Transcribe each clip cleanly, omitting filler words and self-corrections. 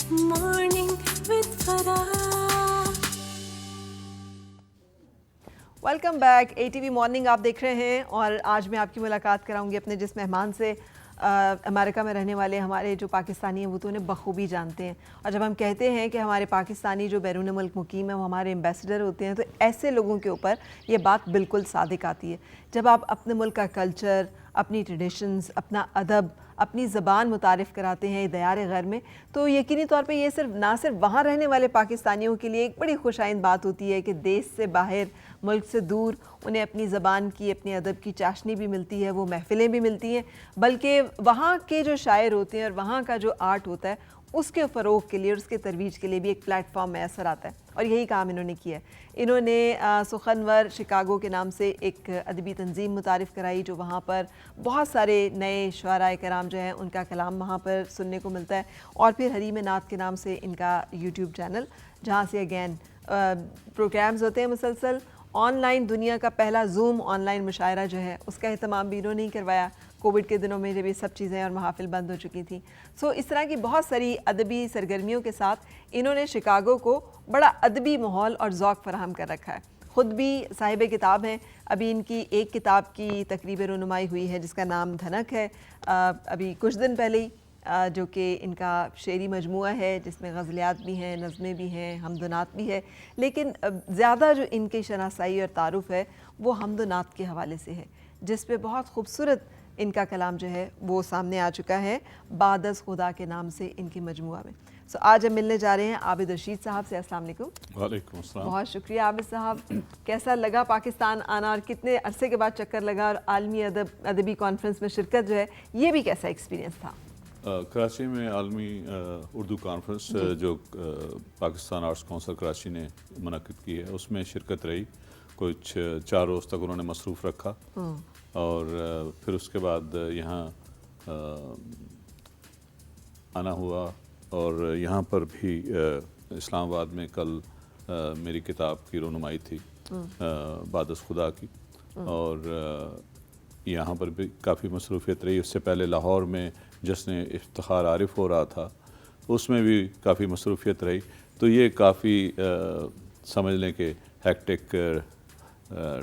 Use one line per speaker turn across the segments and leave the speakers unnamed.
Morning with Farah.
Welcome back ATV morning آپ دیکھ رہے ہیں اور آج میں آپ کی ملاقات کراؤں گی اپنے جس مہمان سے امریکہ میں رہنے والے ہمارے جو پاکستانی ہیں وہ تو انہیں بخوبی جانتے ہیں، اور جب ہم کہتے ہیں کہ ہمارے پاکستانی جو بیرون ملک مقیم ہیں وہ ہمارے ایمبیسڈر ہوتے ہیں تو ایسے لوگوں کے اوپر یہ بات بالکل صادق آتی ہے۔ جب آپ اپنے ملک کا کلچر، اپنی ٹریڈیشنز، اپنا ادب، اپنی زبان متعارف کراتے ہیں دیار غیر میں، تو یقینی طور پہ یہ نہ صرف وہاں رہنے والے پاکستانیوں کے لیے ایک بڑی خوش آئند بات ہوتی ہے کہ دیش سے باہر، ملک سے دور انہیں اپنی زبان کی، اپنے ادب کی چاشنی بھی ملتی ہے، وہ محفلیں بھی ملتی ہیں، بلکہ وہاں کے جو شاعر ہوتے ہیں اور وہاں کا جو آرٹ ہوتا ہے اس کے فروغ کے لیے اور اس کے ترویج کے لیے بھی ایک پلیٹ فارم میسر آتا ہے، اور یہی کام انہوں نے کیا ہے۔ انہوں نے سخنور شکاگو کے نام سے ایک ادبی تنظیم متعارف کرائی جو وہاں پر بہت سارے نئے شعراء کرام جو ہیں ان کا کلام وہاں پر سننے کو ملتا ہے، اور پھر حریم نعت کے نام سے ان کا یوٹیوب چینل جہاں سے اگین پروگرامز ہوتے ہیں مسلسل۔ آن لائن دنیا کا پہلا زوم آن لائن مشاعرہ جو ہے اس کا اہتمام بھی انہوں نے ہی کروایا کووڈ کے دنوں میں جب یہ سب چیزیں اور محافل بند ہو چکی تھیں۔ اس طرح کی بہت ساری ادبی سرگرمیوں کے ساتھ انہوں نے شکاگو کو بڑا ادبی ماحول اور ذوق فراہم کر رکھا ہے۔ خود بھی صاحب کتاب ہیں، ابھی ان کی ایک کتاب کی تقریب رونمائی ہوئی ہے جس کا نام دھنک ہے ابھی کچھ دن پہلے ہی، جو کہ ان کا شعری مجموعہ ہے جس میں غزلیات بھی ہیں، نظمیں بھی ہیں، حمد و نعت بھی ہے، لیکن زیادہ جو ان کی شناسائی اور تعارف ہے وہ حمد و نعت کے حوالے سے ہے، جس پہ بہت خوبصورت ان کا کلام جو ہے وہ سامنے آ چکا ہے بعد از خدا کے نام سے ان کی مجموعہ میں۔ آج ہم ملنے جا رہے ہیں عابد رشید صاحب سے۔ السلام علیکم۔
وعلیکم السلام۔
بہت شکریہ عابد صاحب، کیسا لگا پاکستان آنا اور کتنے عرصے کے بعد چکر لگا، اور عالمی ادبی کانفرنس میں شرکت جو ہے یہ بھی کیسا ایکسپیرینس تھا؟
کراچی میں عالمی اردو کانفرنس جو پاکستان آرٹس کونسل کراچی نے منعقد کی ہے اس میں شرکت رہی، کچھ 4 روز تک انہوں نے مصروف رکھا، اور پھر اس کے بعد یہاں آنا ہوا، اور یہاں پر بھی اسلام آباد میں کل میری کتاب کی رونمائی تھی بعد از خدا کی، اور یہاں پر بھی کافی مصروفیت رہی۔ اس سے پہلے لاہور میں جشن افتخار عارف ہو رہا تھا، اس میں بھی کافی مصروفیت رہی، تو یہ کافی سمجھ لیں کہ ہیکٹک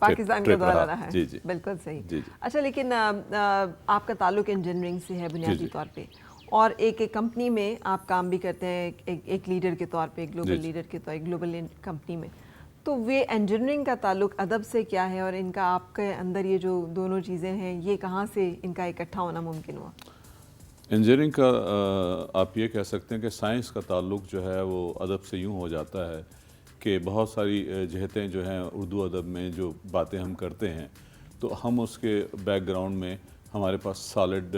پاکستان کا دورہ رہا ہے۔
جی جی
بالکل صحیح۔
جی۔
اچھا، لیکن آپ کا تعلق انجینئرنگ سے ہے بنیادی طور پہ، اور ایک کمپنی میں آپ کام بھی کرتے ہیں ایک لیڈر کے طور پہ، گلوبل لیڈر کے طور پہ، گلوبل کمپنی میں، تو وہ انجینئرنگ کا تعلق ادب سے کیا ہے، اور ان کا آپ کے اندر یہ جو دونوں چیزیں ہیں یہ کہاں سے ان کا اکٹھا ہونا ممکن ہوا؟
انجینئرنگ کا آپ یہ کہہ سکتے ہیں کہ سائنس کا تعلق جو ہے وہ ادب سے یوں ہو جاتا ہے کہ بہت ساری جہتیں جو ہیں اردو ادب میں جو باتیں ہم کرتے ہیں تو ہم اس کے بیک گراؤنڈ میں ہمارے پاس سالڈ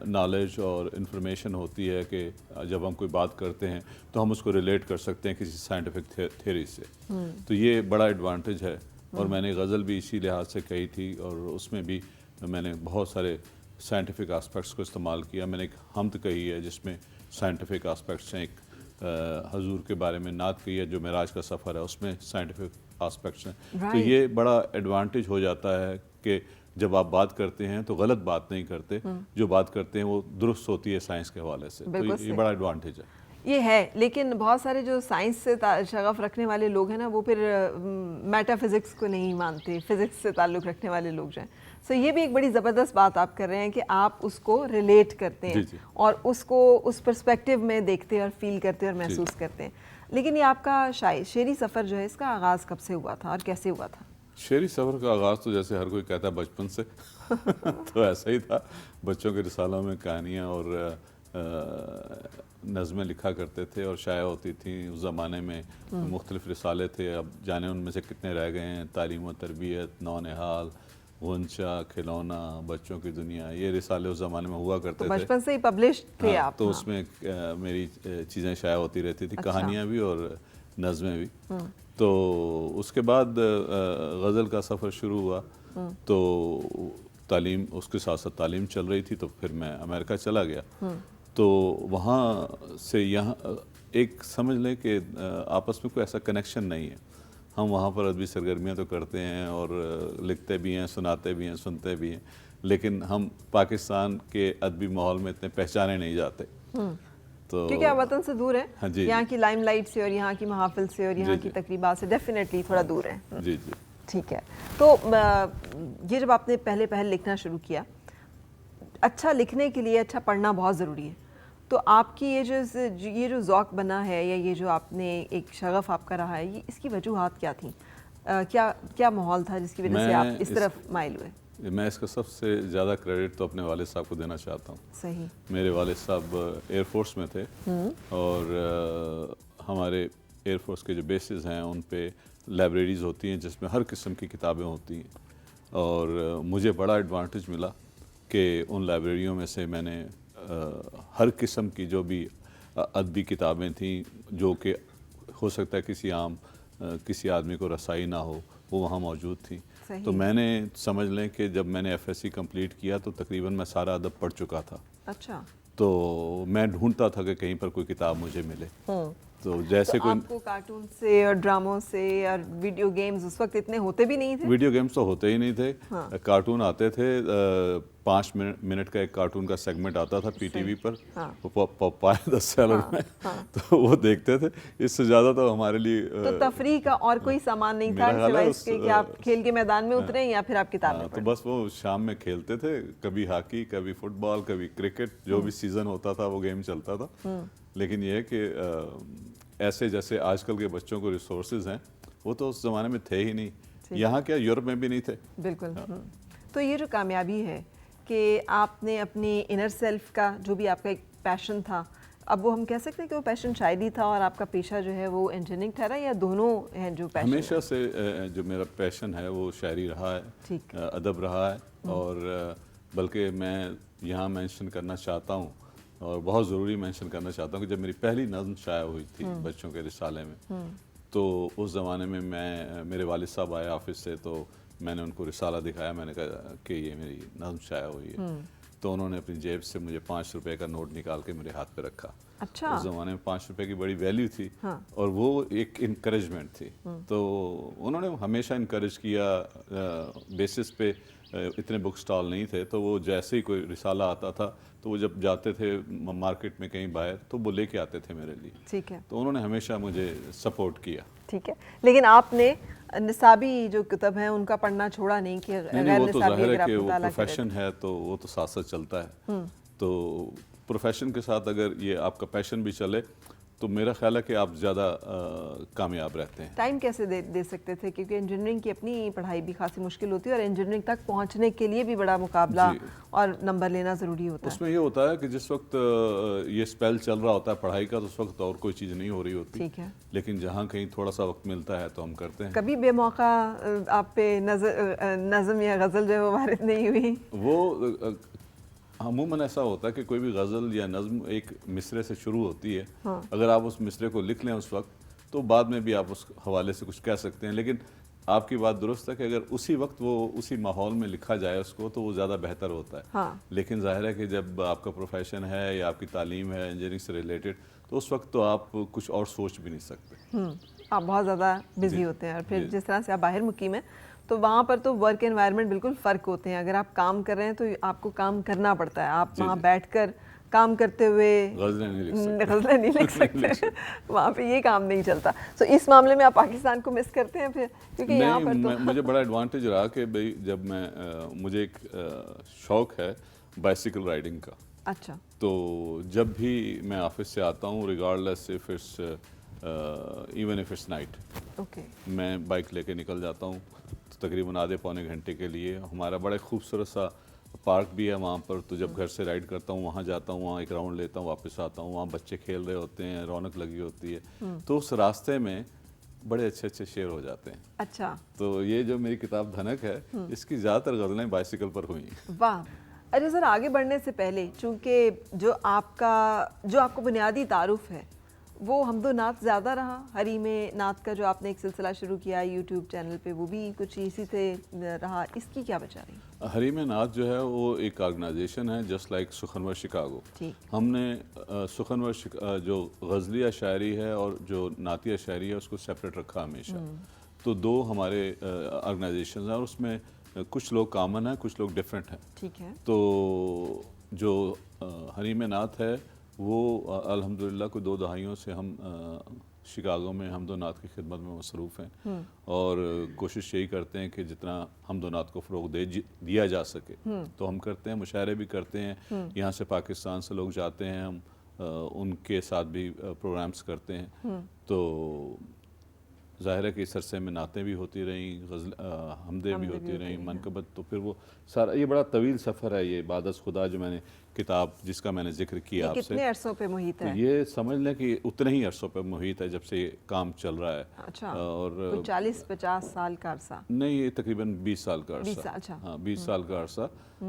نالج اور انفارمیشن ہوتی ہے کہ جب ہم کوئی بات کرتے ہیں تو ہم اس کو ریلیٹ کر سکتے ہیں کسی سائنٹیفک تھیوری سے، تو یہ بڑا ایڈوانٹیج ہے۔ اور میں نے غزل بھی اسی لحاظ سے کہی تھی، اور اس میں بھی میں نے بہت سارے سائنٹیفک آسپیکٹس کو استعمال کیا۔ میں نے ایک حمد کہی ہے جس میں سائنٹیفک آسپیکٹس ہیں، ایک حضور کے بارے میں نعت کہی ہے جو معراج کا سفر ہے اس میں سائنٹیفک آسپیکٹس ہیں، تو یہ بڑا ایڈوانٹیج ہو جاتا ہے کہ جب آپ بات کرتے ہیں تو غلط بات نہیں کرتے، جو بات کرتے ہیں وہ درست ہوتی ہے سائنس کے حوالے سے، تو یہ بڑا ایڈوانٹیج ہے۔
یہ ہے، لیکن بہت سارے جو سائنس سے شغف رکھنے والے لوگ ہیں نا وہ پھر میٹا فزکس کو نہیں مانتے، فزکس سے تعلق رکھنے والے لوگ جو ہیں، یہ بھی ایک بڑی زبردست بات آپ کر رہے ہیں کہ آپ اس کو ریلیٹ کرتے ہیں اور اس کو اس پرسپیکٹیو میں دیکھتے اور فیل کرتے اور محسوس کرتے ہیں۔ لیکن یہ آپ کا شعری سفر جو ہے اس کا آغاز کب سے ہوا تھا اور کیسے ہوا تھا؟
شعری سفر کا آغاز تو جیسے ہر کوئی کہتا ہے بچپن سے تو ایسا ہی تھا، بچوں کے رسالوں میں کہانیاں اور نظمیں لکھا کرتے تھے اور شائع ہوتی تھیں۔ اس زمانے میں مختلف رسالے تھے، اب جانے ان میں سے کتنے رہ گئے ہیں، تعلیم و تربیت، نونہال، غنچہ، کھلونا، بچوں کی دنیا، یہ رسالے اس زمانے میں ہوا کرتے تھے،
بچپن سے ہی پبلش تھے آپ؟
تو اس میں میری چیزیں شائع ہوتی رہتی تھی، کہانیاں بھی اور نظمیں بھی۔ تو اس کے بعد غزل کا سفر شروع ہوا، تو تعلیم اس کے ساتھ ساتھ تعلیم چل رہی تھی، تو پھر میں امریکہ چلا گیا، تو وہاں سے یہاں ایک سمجھ لیں کہ آپس میں کوئی ایسا کنیکشن نہیں ہے۔ ہم وہاں پر ادبی سرگرمیاں تو کرتے ہیں اور لکھتے بھی ہیں، سناتے بھی ہیں، سنتے بھی ہیں، لیکن ہم پاکستان کے ادبی ماحول میں اتنے پہچانے نہیں جاتے، تو
کیونکہ آپ وطن سے دور ہیں.
ہاں جی
یہاں کی لائم لائٹ سے اور یہاں کی محافل سے اور یہاں کی تقریبات سے ڈیفینیٹلی تھوڑا دور ہیں.
جی جی
ٹھیک ہے. تو یہ جب آپ نے پہلے لکھنا شروع کیا, اچھا لکھنے کے لیے اچھا پڑھنا بہت ضروری ہے. تو آپ کی یہ جو ذوق بنا ہے یا یہ جو آپ نے ایک شغف آپ کا رہا ہے, یہ اس کی وجوہات کیا تھیں؟ کیا ماحول تھا جس کی وجہ سے آپ اس طرف مائل ہوئے؟
میں اس کا سب سے زیادہ کریڈٹ تو اپنے والد صاحب کو دینا چاہتا ہوں.
صحیح.
میرے والد صاحب ایئر فورس میں تھے اور ہمارے ایئر فورس کے جو بیسز ہیں ان پہ لائبریریز ہوتی ہیں جس میں ہر قسم کی کتابیں ہوتی ہیں, اور مجھے بڑا ایڈوانٹیج ملا کہ ان لائبریریوں میں سے میں نے ہر قسم کی جو بھی ادبی کتابیں تھیں جو کہ ہو سکتا ہے کسی آدمی کو رسائی نہ ہو, وہ وہاں موجود تھیں. تو میں نے سمجھ لیں کہ جب میں نے ایف ایس سی کمپلیٹ کیا تو تقریباً میں سارا ادب پڑھ چکا تھا.
اچھا.
تو میں ڈھونڈتا تھا کہ کہیں پر کوئی کتاب مجھے ملے. تو جیسے کوئی
آپ کو کارٹون سے اور ڈراموں سے اور ویڈیو گیمز اس وقت اتنے ہوتے بھی نہیں تھے؟
ویڈیو گیمز تو ہوتے ہی نہیں تھے. کارٹون آتے تھے, 5 منٹ کا ایک کارٹون کا سیگمنٹ آتا تھا P T V per, papaya the seller میں, تو وہ دیکھتے تھے. اس سے زیادہ تو ہمارے لیے
تو تفریح کا اور کوئی سامان نہیں تھا سوائے اس کے کہ آپ کھیل کے میدان میں اتریں یا پھر آپ کتاب میں
پڑھیں. تو بس وہ شام میں کھیلتے تھے, کبھی ہاکی, کبھی فٹ بال, کبھی کرکٹ, جو بھی سیزن ہوتا تھا وہ گیم چلتا تھا. لیکن یہ ہے کہ ایسے جیسے آج کل کے بچوں کو ریسورسز ہیں وہ تو اس زمانے میں تھے ہی نہیں. یہاں کیا یورپ میں بھی نہیں تھے.
بالکل. تو یہ جو کامیابی ہے کہ آپ نے اپنی انر سیلف کا جو بھی آپ کا ایک پیشن تھا, اب وہ ہم کہہ سکتے ہیں کہ وہ پیشن شاعری تھا اور آپ کا پیشہ جو ہے وہ انجینئرنگ ٹھہرا, یا دونوں ہیں جو پیشن؟
ہمیشہ سے جو میرا پیشن ہے وہ شاعری رہا ہے, ادب رہا ہے. اور بلکہ میں یہاں مینشن کرنا چاہتا ہوں اور بہت ضروری مینشن کرنا چاہتا ہوں کہ جب میری پہلی نظم شائع ہوئی تھی بچوں کے رسالے میں, تو اس زمانے میں میرے والد صاحب آئے آفس سے, تو میں نے ان کو رسالہ دکھایا. میں نے کہا کہ یہ میری نظم شائع ہوئی ہے. تو انہوں نے اپنی جیب سے مجھے 5 روپے کا نوٹ نکال کے میرے ہاتھ پہ رکھا.
اچھا.
اس زمانے میں 5 روپے کی بڑی ویلیو تھی اور وہ ایک انکریجمنٹ تھی. تو انہوں نے ہمیشہ انکریج کیا. بیسس پہ اتنے بک سٹال نہیں تھے, تو وہ جیسے ہی کوئی رسالہ آتا تھا تو وہ جب جاتے تھے مارکیٹ میں کہیں باہر تو وہ لے کے آتے تھے میرے لیے.
ٹھیک ہے.
تو انہوں نے ہمیشہ مجھے سپورٹ کیا.
ٹھیک ہے. لیکن آپ نے نصابی جو کتب ہیں ان کا پڑھنا چھوڑا نہیں کہ غیر
وہ تو
نصابی
ظاہر
اگر
ہے
آپ
کہ وہ
مطالعہ
پروفیشن ہے تو وہ تو ساتھ ساتھ چلتا ہے. تو پروفیشن کے ساتھ اگر یہ آپ کا پیشن بھی چلے تو میرا خیال ہے کہ آپ زیادہ کامیاب رہتے ہیں.
ٹائم کیسے دے سکتے تھے؟ کیونکہ انجینئرنگ کی اپنی پڑھائی بھی خاصی مشکل ہوتی ہے اور انجینئرنگ تک پہنچنے کے لیے بھی بڑا مقابلہ اور نمبر لینا ضروری ہوتا ہے.
اس میں یہ ہوتا ہے کہ جس وقت یہ اسپیل چل رہا ہوتا ہے پڑھائی کا تو اس وقت اور کوئی چیز نہیں ہو رہی ہوتی.
ٹھیک ہے.
لیکن جہاں کہیں تھوڑا سا وقت ملتا ہے تو ہم کرتے ہیں.
کبھی بے موقع آپ پہ نظم یا غزل جو ہے وہ وارد نہیں ہوئی؟
وہ عموماً ایسا ہوتا ہے کہ کوئی بھی غزل یا نظم ایک مصرے سے شروع ہوتی ہے. اگر آپ اس مصرے کو لکھ لیں اس وقت تو بعد میں بھی آپ اس حوالے سے کچھ کہہ سکتے ہیں. لیکن آپ کی بات درست ہے کہ اگر اسی وقت وہ اسی ماحول میں لکھا جائے اس کو تو وہ زیادہ بہتر ہوتا ہے. لیکن ظاہر ہے کہ جب آپ کا پروفیشن ہے یا آپ کی تعلیم ہے انجینئرنگ سے ریلیٹڈ تو اس وقت تو آپ کچھ اور سوچ بھی نہیں سکتے.
آپ بہت زیادہ بزی ہوتے ہیں اور پھر جس طرح سے آپ باہر مقیم ہیں تو وہاں پر تو ورک انوائرمنٹ بالکل فرق ہوتے ہیں. اگر آپ کام کر رہے ہیں تو آپ کو کام کرنا پڑتا ہے. آپ وہاں بیٹھ کر کام کرتے ہوئے غزلیں نہیں لکھ سکتے. وہاں پہ یہ کام نہیں چلتا. تو اس معاملے میں آپ پاکستان کو مس کرتے ہیں پھر؟ کیونکہ یہاں پر تو
مجھے بڑا ایڈوانٹیج رہا کہ بھئی جب مجھے ایک شوق ہے بائسیکل رائڈنگ کا.
اچھا.
تو جب بھی میں آفس سے آتا ہوں regardless of it's even if it's night, میں بائک لے کے نکل جاتا ہوں تقریباً آدھے پونے گھنٹے کے لیے. ہمارا بڑا خوبصورت سا پارک بھی ہے وہاں پر, تو جب گھر سے رائڈ کرتا ہوں وہاں جاتا ہوں, وہاں ایک راؤنڈ لیتا ہوں, واپس آتا ہوں, وہاں بچے کھیل رہے ہوتے ہیں, رونق لگی ہوتی ہے. تو اس راستے میں بڑے اچھے اچھے شعر ہو جاتے ہیں.
اچھا.
تو یہ جو میری کتاب دھنک ہے اس کی زیادہ تر غزلیں بائسیکل پر ہوئی ہیں.
واہ. اچھا سر, آگے بڑھنے سے پہلے چونکہ جو آپ کو بنیادی تعارف ہے وہ حمد و نعت زیادہ رہا. حریم نعت کا جو آپ نے ایک سلسلہ شروع کیا یوٹیوب چینل پہ وہ بھی کچھ اسی سے رہا, اس کی کیا وجہ رہی؟
حریم نعت جو ہے وہ ایک آرگنائزیشن ہے جسٹ لائک سخنور شکاگو. ہم نے سخنور جو غزلیہ شاعری ہے اور جو نعتیہ شاعری ہے اس کو سیپریٹ رکھا ہمیشہ. تو دو ہمارے آرگنائزیشنز ہیں اور اس میں کچھ لوگ کامن ہیں کچھ لوگ ڈفرینٹ ہیں.
ٹھیک ہے.
تو جو حریم نعت ہے وہ الحمدللہ کوئی 2 دہائیوں سے ہم شکاگو میں حمد و نعت کی خدمت میں مصروف ہیں اور کوشش یہی کرتے ہیں کہ جتنا حمد و نعت کو فروغ دیا جا سکے تو ہم کرتے ہیں، مشاعرے بھی کرتے ہیں، یہاں سے پاکستان سے لوگ جاتے ہیں، ہم ان کے ساتھ بھی پروگرامز کرتے ہیں، تو ظاہر ہے کہ اس عرصے میں نعتیں بھی ہوتی رہیں، حمدیں بھی ہوتی رہیں، منقبت، تو پھر وہ سارا یہ بڑا طویل سفر ہے، یہ عبادت خدا جو میں نے کتاب جس کا میں نے ذکر کیا آپ سے،
کتنے عرصوں پہ محیط ہے؟
یہ سمجھ لیں کہ اتنے ہی عرصوں پہ محیط ہے جب سے یہ کام چل رہا ہے۔
اچھا،
اور
40-50 سال کا عرصہ؟
نہیں، یہ تقریباً 20 سال کا عرصہ،
اچھا،
ہاں 20 سال کا عرصہ۔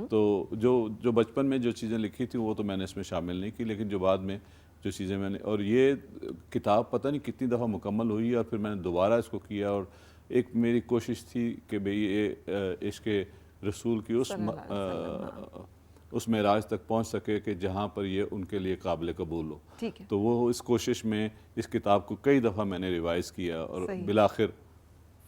تو جو بچپن میں جو چیزیں لکھی تھی وہ تو میں نے اس میں شامل نہیں کی، لیکن جو بعد میں جو چیزیں میں نے، اور یہ کتاب پتہ نہیں کتنی دفعہ مکمل ہوئی، اور پھر میں نے دوبارہ اس کو کیا، اور ایک میری کوشش تھی کہ بھئی یہ عشق رسول کی اس معراج تک پہنچ سکے کہ جہاں پر یہ ان کے لیے قابل قبول ہو۔
ٹھیک ہے،
تو وہ اس کوشش میں اس کتاب کو کئی دفعہ میں نے ریوائز کیا اور بالآخر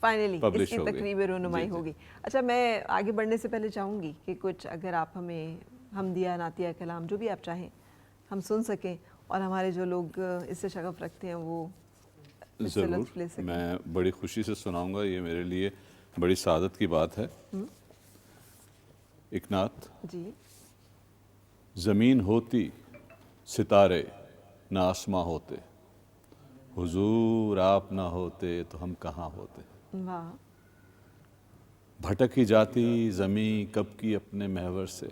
فائنلی
publish
اس کی
ہو گئی۔
تقریب رونمائی ہوگی۔ اچھا، میں آگے بڑھنے سے پہلے چاہوں گی کہ کچھ اگر آپ ہمیں حمدیہ، نعتیہ کلام جو بھی آپ چاہیں ہم سن سکیں، اور ہمارے جو لوگ اس سے شغف رکھتے ہیں وہ اس سے لطف لے
ضرور،
سکیں۔
میں بڑی خوشی سے سناؤں گا، یہ میرے لیے بڑی سعادت کی بات ہے۔ ایک نعت:
جی۔
زمین ہوتی ستارے نہ آسماں ہوتے، حضور آپ نہ ہوتے تو ہم کہاں ہوتے،
واہ،
بھٹک ہی جاتی زمیں کب کی اپنے محور سے،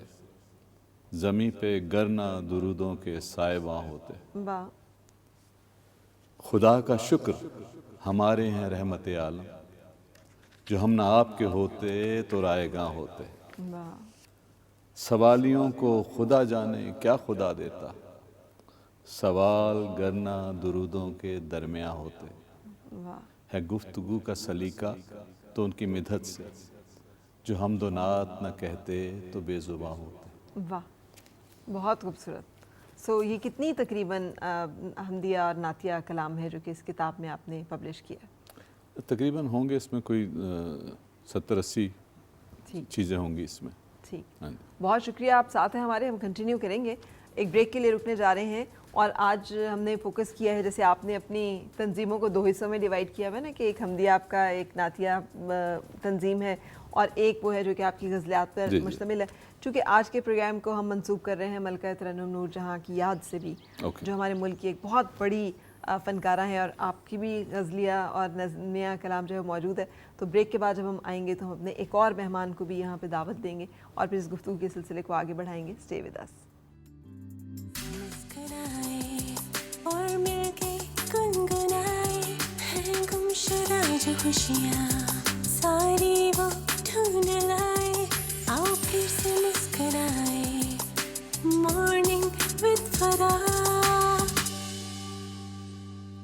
زمیں پہ گرنا درودوں کے سائباں ہوتے،
واہ،
خدا کا شکر ہمارے ہیں رحمت عالم، جو ہم نہ آپ کے ہوتے تو رائے گاں ہوتے،
واہ،
سوالیوں کو خدا جانے کیا خدا دیتا، سوال گرنا درودوں کے درمیاں ہوتے،
واہ،
ہے گفتگو کا سلیقہ تو ان کی مدحت سے، جو حمد و نعت نہ کہتے تو بے زباں ہوتے۔
واہ، بہت خوبصورت۔ سو یہ کتنی تقریباً حمدیہ اور نعتیہ کلام ہے جو کہ اس کتاب میں آپ نے پبلش کیا؟
تقریباً ہوں گے اس میں کوئی 70-80
ٹھیک
چیزیں ہوں گی اس میں۔
ٹھیک،
ہاں جی،
بہت شکریہ، آپ ساتھ ہیں ہمارے، ہم کنٹینیو کریں گے، ایک بریک کے لیے رکنے جا رہے ہیں، اور آج ہم نے فوکس کیا ہے، جیسے آپ نے اپنی تنظیموں کو 2 حصوں میں ڈیوائیڈ کیا ہوا ہے نا، کہ ایک حمدیہ آپ کا، ایک نعتیہ تنظیم ہے، اور ایک وہ ہے جو کہ آپ کی غزلیات پر مشتمل ہے۔ چونکہ آج کے پروگرام کو ہم منسوب کر رہے ہیں ملکہ ترنم نور جہاں کی یاد سے بھی، جو ہمارے ملک کی ایک بہت بڑی فنکارہ ہیں، اور آپ کی بھی غزلیہ اور نظمیہ کلام جو ہے موجود ہے۔ تو بریک کے بعد جب ہم آئیں گے تو ہم اپنے ایک اور مہمان کو بھی یہاں پہ دعوت دیں گے، اور پھر اس گفتگو کے سلسلے کو آگے بڑھائیں گے۔ Stay with us.
مسکرائے اور مل کے گنگنائے ہیں گمشدہ جو خوشیاں، ساری وہ ڈھونڈ لائے، آؤ پھر سے مسکرائے، مارننگ وتھ فرا۔